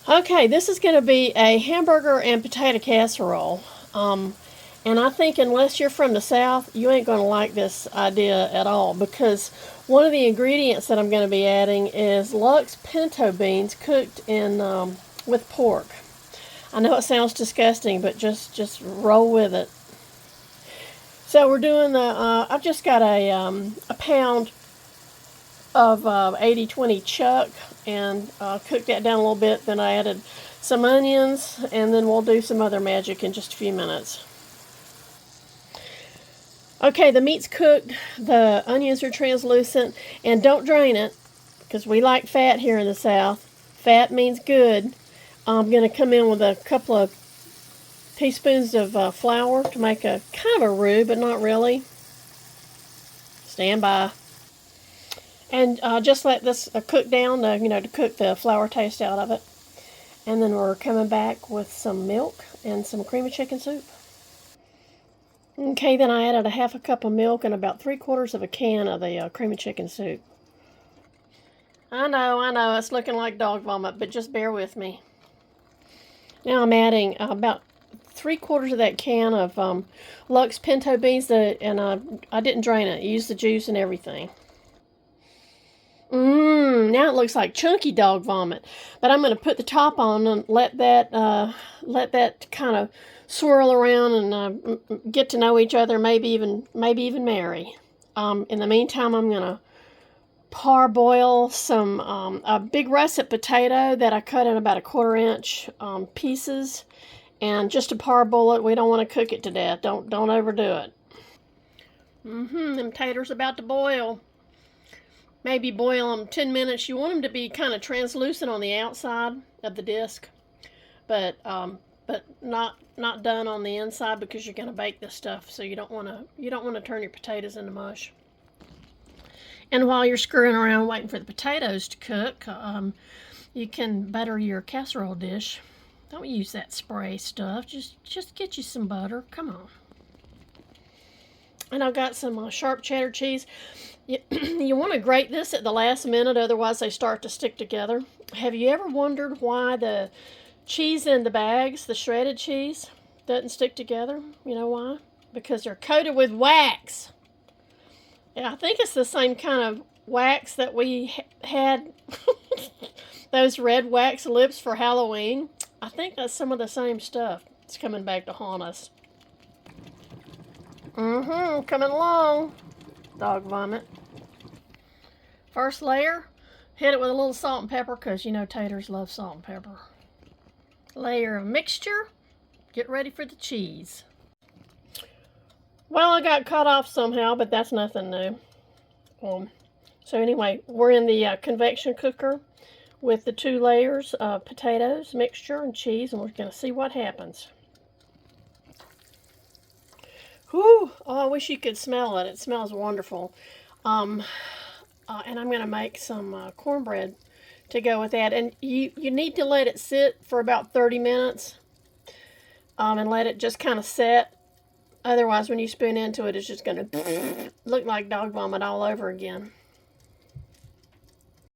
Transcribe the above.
Okay, this is going to be a hamburger and potato casserole. And I think unless you're from the South, you ain't going to like this idea at all because one of the ingredients that I'm going to be adding is Lux pinto beans cooked in with pork. I know it sounds disgusting, but just roll with it. So we're doing I've just got a pound of 80/20 chuck and cooked that down a little bit. Then I added some onions, and then we'll do some other magic in just a few minutes. Okay, the meat's cooked, the onions are translucent, and don't drain it because we like fat here in the South. Fat means good. I'm going to come in with a couple of teaspoons of flour to make a kind of a roux, but not really. Stand by. And just let this cook down, to cook the flour taste out of it. And then we're coming back with some milk and some cream of chicken soup. Okay, then I added a half a cup of milk and about 3/4 of a can of the cream of chicken soup. I know, it's looking like dog vomit, but just bear with me. Now I'm adding about 3/4 of that can of Lux pinto beans, and I didn't drain it. I used the juice and everything. Now it looks like chunky dog vomit. But I'm going to put the top on and let that kind of swirl around and get to know each other. Maybe even marry. In the meantime, I'm going to parboil some a big russet potato that I cut in about 1/4 inch pieces, and just to parboil it. We don't want to cook it to death. Don't overdo it. Them taters about to boil. Maybe boil them 10 minutes. You want them to be kind of translucent on the outside of the disc, but not done on the inside because you're going to bake this stuff. So you don't want to turn your potatoes into mush. And while you're screwing around waiting for the potatoes to cook, you can butter your casserole dish. Don't use that spray stuff. Just get you some butter. Come on. And I've got some sharp cheddar cheese. You want to grate this at the last minute, otherwise they start to stick together. Have you ever wondered why the cheese in the bags, the shredded cheese, doesn't stick together? You know why? Because they're coated with wax. Yeah, I think it's the same kind of wax that we had, those red wax lips for Halloween. I think that's some of the same stuff. It's coming back to haunt us. Coming along. Dog vomit. First layer, hit it with a little salt and pepper because you know taters love salt and pepper. Layer of mixture. Get ready for the cheese. Well, I got cut off somehow, but that's nothing new. So anyway, we're in the convection cooker with the 2 layers of potatoes, mixture, and cheese, and we're going to see what happens. Whew! Oh, I wish you could smell it. It smells wonderful. And I'm going to make some cornbread to go with that. And you need to let it sit for about 30 minutes and let it just kind of set. Otherwise, when you spoon into it, it's just going to look like dog vomit all over again.